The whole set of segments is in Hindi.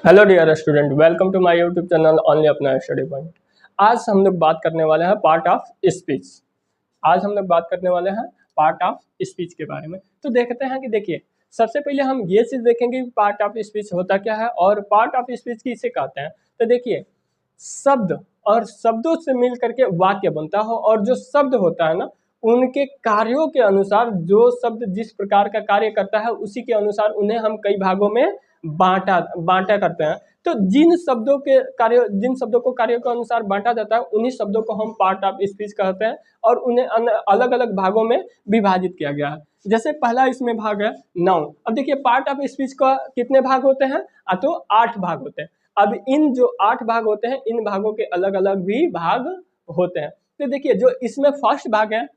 Hello dear student, welcome to my YouTube channel only अपना स्टडी पॉइंट। आज हम लोग बात करने वाले हैं पार्ट ऑफ स्पीच। आज हम लोग बात करने वाले हैं पार्ट ऑफ स्पीच के बारे में। तो देखते हैं कि देखिए, सबसे पहले हम ये चीज़ देखेंगे कि पार्ट ऑफ स्पीच होता क्या है और पार्ट ऑफ स्पीच किसे कहते हैं। तो देखिए, शब्द और शब्दों से मिल करके वाक्य बनता हो और जो शब्द होता है ना, उनके कार्यों के अनुसार जो शब्द जिस प्रकार का कार्य करता है उसी के अनुसार उन्हें हम कई भागों में बांटा बांटा करते हैं। तो जिन शब्दों को कार्यों के अनुसार बांटा जाता है उन्हीं शब्दों को हम पार्ट ऑफ स्पीच कहते हैं और उन्हें अलग अलग भागों में विभाजित किया गया है। जैसे पहला इसमें भाग है नाउन। अब देखिए, पार्ट ऑफ स्पीच का कितने भाग होते हैं? तो 8 भाग होते हैं। अब इन जो 8 भाग होते हैं, इन भागों के अलग अलग भी भाग होते हैं। तो देखिए, जो इसमें फर्स्ट भाग है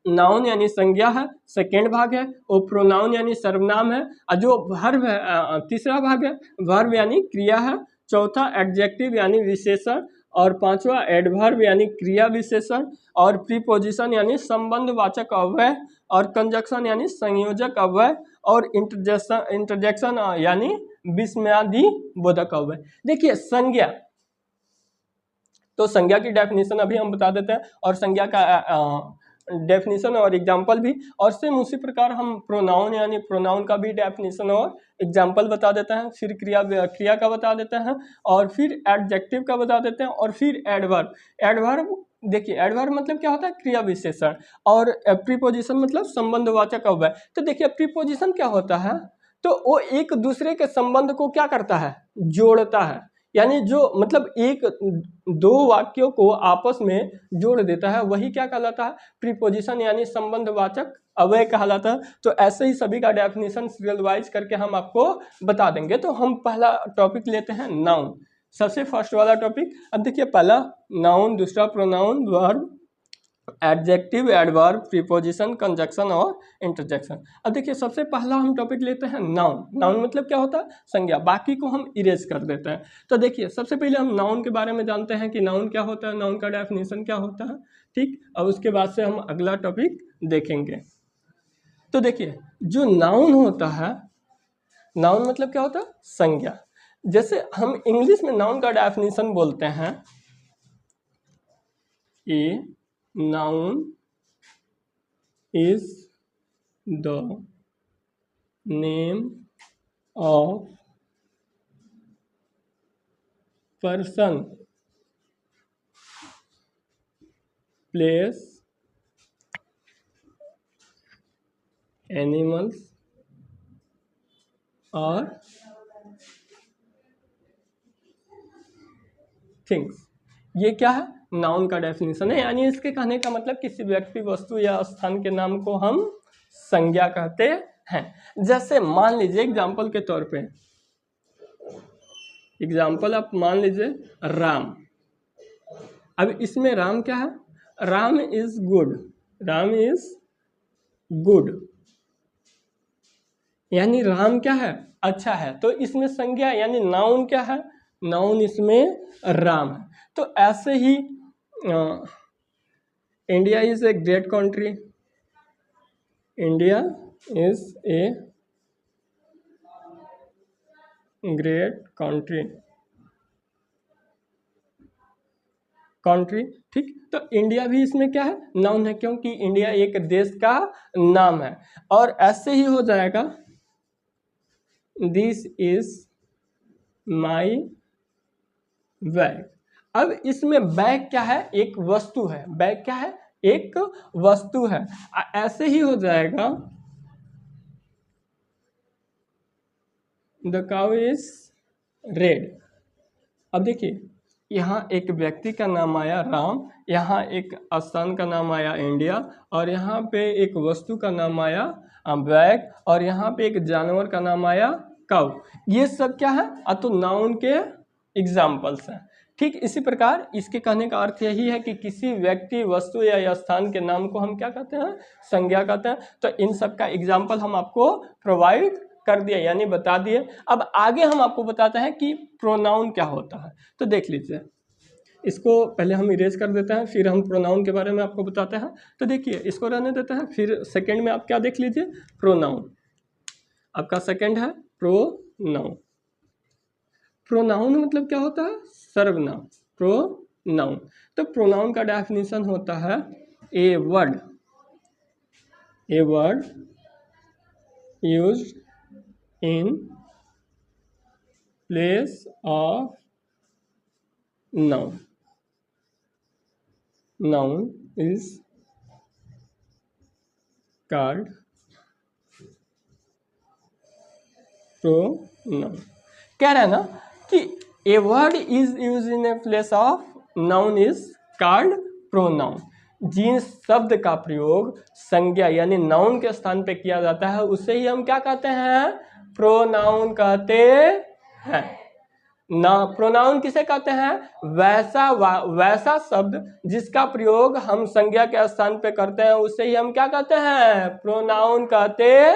नाउन यानी संज्ञा है, सेकेंड भाग है वो प्रोनाउन यानी सर्वनाम है, और जो वर्ब है तीसरा भाग है वर्ब यानी क्रिया है, चौथा एडजेक्टिव यानी विशेषण, और पांचवा एडवर्ब यानी क्रिया विशेषण, और प्रीपोजिशन यानी संबंधवाचक अव्यय, और कंजक्शन यानी संयोजक अव्यय, और इंटरजेक्शन यानी विस्मयादि बोधक अव्यय। देखिए संज्ञा, तो संज्ञा की डेफिनेशन अभी हम बता देते हैं और संज्ञा का डेफिनेशन और एग्जाम्पल भी, और सेम उसी प्रकार हम प्रोनाउन यानी प्रोनाउन का भी डेफिनेशन और एग्जाम्पल बता देते हैं, फिर क्रिया का बता देते हैं, और फिर एडजेक्टिव का बता देते हैं, और फिर एडवर्ब। एडवर्ब देखिए, एडवर्ब मतलब क्या होता है? क्रिया विशेषण। और प्रीपोजिशन मतलब संबंधवाचक अव्यय। तो देखिए, प्रीपोजिशन क्या होता है? तो वो एक दूसरे के संबंध को क्या करता है? जोड़ता है। यानी जो मतलब एक दो वाक्यों को आपस में जोड़ देता है, वही क्या कहलाता है? प्रीपोजिशन यानी संबंधवाचक अव्यय कहलाता है। तो ऐसे ही सभी का डेफिनेशन सीरियल वाइज करके हम आपको बता देंगे। तो हम पहला टॉपिक लेते हैं नाउन, सबसे फर्स्ट वाला टॉपिक। अब देखिए, पहला नाउन, दूसरा pronoun, verb, adjective, adverb, preposition, conjunction और इंटरजेक्शन। अब देखिए, सबसे पहला हम टॉपिक लेते हैं नाउन। नाउन मतलब क्या होता है? संज्ञा। बाकी को हम इरेज कर देते हैं। तो देखिए, सबसे पहले हम नाउन के बारे में जानते हैं कि नाउन क्या होता है, नाउन का डेफिनेशन क्या होता है। ठीक, और उसके बाद से हम अगला टॉपिक देखेंगे। तो देखिए, जो नाउन होता है, नाउन मतलब क्या होता है? संज्ञा। जैसे हम इंग्लिश में नाउन का डेफिनेशन बोलते हैं कि noun is the name of person, place, animals or things. ये क्या है? नाउन का डेफिनेशन है। यानी इसके कहने का मतलब किसी व्यक्ति, वस्तु या स्थान के नाम को हम संज्ञा कहते हैं। जैसे मान लीजिए, एग्जाम्पल के तौर पे, एग्जाम्पल आप मान लीजिए राम। अब इसमें राम क्या है? Ram is good. Ram is good यानी राम क्या है? अच्छा है। तो इसमें संज्ञा यानी नाउन क्या है? नाउन इसमें राम है। तो ऐसे ही India is a great country. India is a great country. Country, ठीक। तो इंडिया भी इसमें क्या है? नाउन है, क्योंकि इंडिया एक देश का नाम है। और ऐसे ही हो जाएगा, दिस इज माई बैग। अब इसमें बैग क्या है? एक वस्तु है। बैग क्या है? एक वस्तु है। ऐसे ही हो जाएगा, द काउ इज रेड। अब देखिए, यहाँ एक व्यक्ति का नाम आया राम, यहाँ एक स्थान का नाम आया इंडिया, और यहाँ पे एक वस्तु का नाम आया बैग, और यहाँ पे एक जानवर का नाम आया काउ। ये सब क्या है? तो नाउन के एग्जाम्पल्स हैं। ठीक इसी प्रकार इसके कहने का अर्थ यही है कि किसी व्यक्ति, वस्तु या स्थान के नाम को हम क्या कहते हैं? संज्ञा कहते हैं। तो इन सब का एग्जाम्पल हम आपको प्रोवाइड कर दिया, यानी बता दिए। अब आगे हम आपको बताते हैं कि प्रोनाउन क्या होता है। तो देख लीजिए, इसको पहले हम इरेज कर देते हैं, फिर हम प्रोनाउन के बारे में आपको बताते हैं। तो देखिए, इसको रहने देते हैं, फिर सेकंड में आप क्या देख लीजिए? प्रोनाउन। आपका सेकंड है प्रोनाउन। प्रोनाउन मतलब क्या होता है? सर्वनाम, प्रोनाउन। तो प्रोनाउन का डेफिनेशन होता है a word used in place of noun is called pronoun। कह रहा है ना कि a word is use in a place of noun is called pronoun. जिन शब्द का प्रयोग संज्ञा यानी नाउन के स्थान पे किया जाता है उसे ही हम क्या कहते हैं? प्रोनाउन कहते हैं ना। प्रोनाउन किसे कहते हैं? वैसा शब्द जिसका प्रयोग हम संज्ञा के स्थान पे करते हैं उसे ही हम क्या कहते हैं? प्रोनाउन कहते हैं।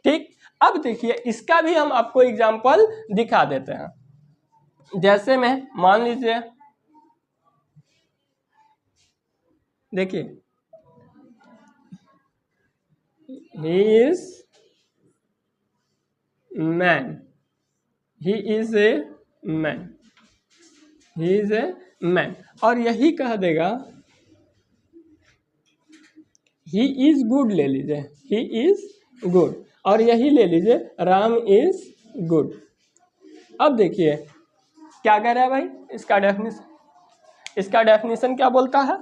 ठीक, अब देखिए इसका भी हम आपको एग्जांपल दिखा देते हैं। जैसे में मान लीजिए, देखिए he is man, he is a man, और यही कह देगा he is good, ले लीजिए he is good, और यही ले लीजिए राम is good। अब देखिए क्या कह रहा है भाई, इसका डेफिनेशन क्या बोलता है?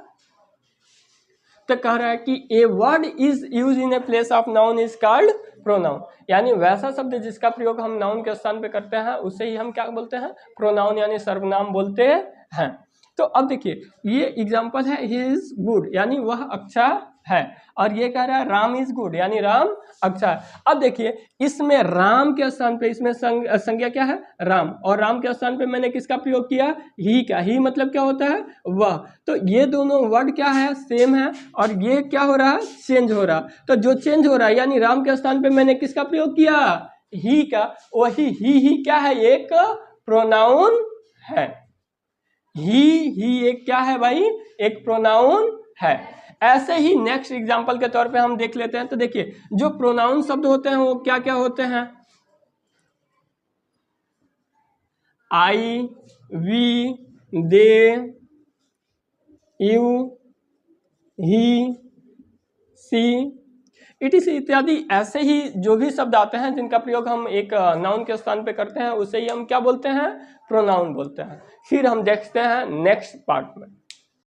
तो कह रहा है कि a word is use in a place of noun is called pronoun, यानी वैसा शब्द जिसका प्रयोग हम नाउन के स्थान पे करते हैं उसे ही हम क्या बोलते हैं? प्रोनाउन यानी सर्वनाम बोलते हैं। तो अब देखिए ये एग्जांपल है ही इज गुड यानी वह अच्छा है, और ये कह रहा है राम इज गुड यानी राम अच्छा है। अब देखिए इसमें राम के स्थान पे इसमें संज्ञा क्या है? राम, और राम के स्थान पे मैंने किसका प्रयोग किया? ही का। ही मतलब क्या होता है? वह। तो ये दोनों वर्ड क्या है? सेम है, और ये क्या हो रहा है? चेंज हो रहा। तो जो चेंज हो रहा है यानी राम के स्थान पे मैंने किसका प्रयोग किया? ही का। वही ही क्या है? एक प्रोनाउन है। ही एक क्या है भाई? एक प्रोनाउन है। ऐसे ही नेक्स्ट एग्जांपल के तौर पे हम देख लेते हैं। तो देखिए जो प्रोनाउन शब्द होते हैं वो क्या क्या होते हैं? I, we, they, you, he, she, etc इत्यादि ऐसे ही जो भी शब्द आते हैं जिनका प्रयोग हम एक नाउन के स्थान पे करते हैं उसे ही हम क्या बोलते हैं? प्रोनाउन बोलते हैं। फिर हम देखते हैं नेक्स्ट पार्ट में।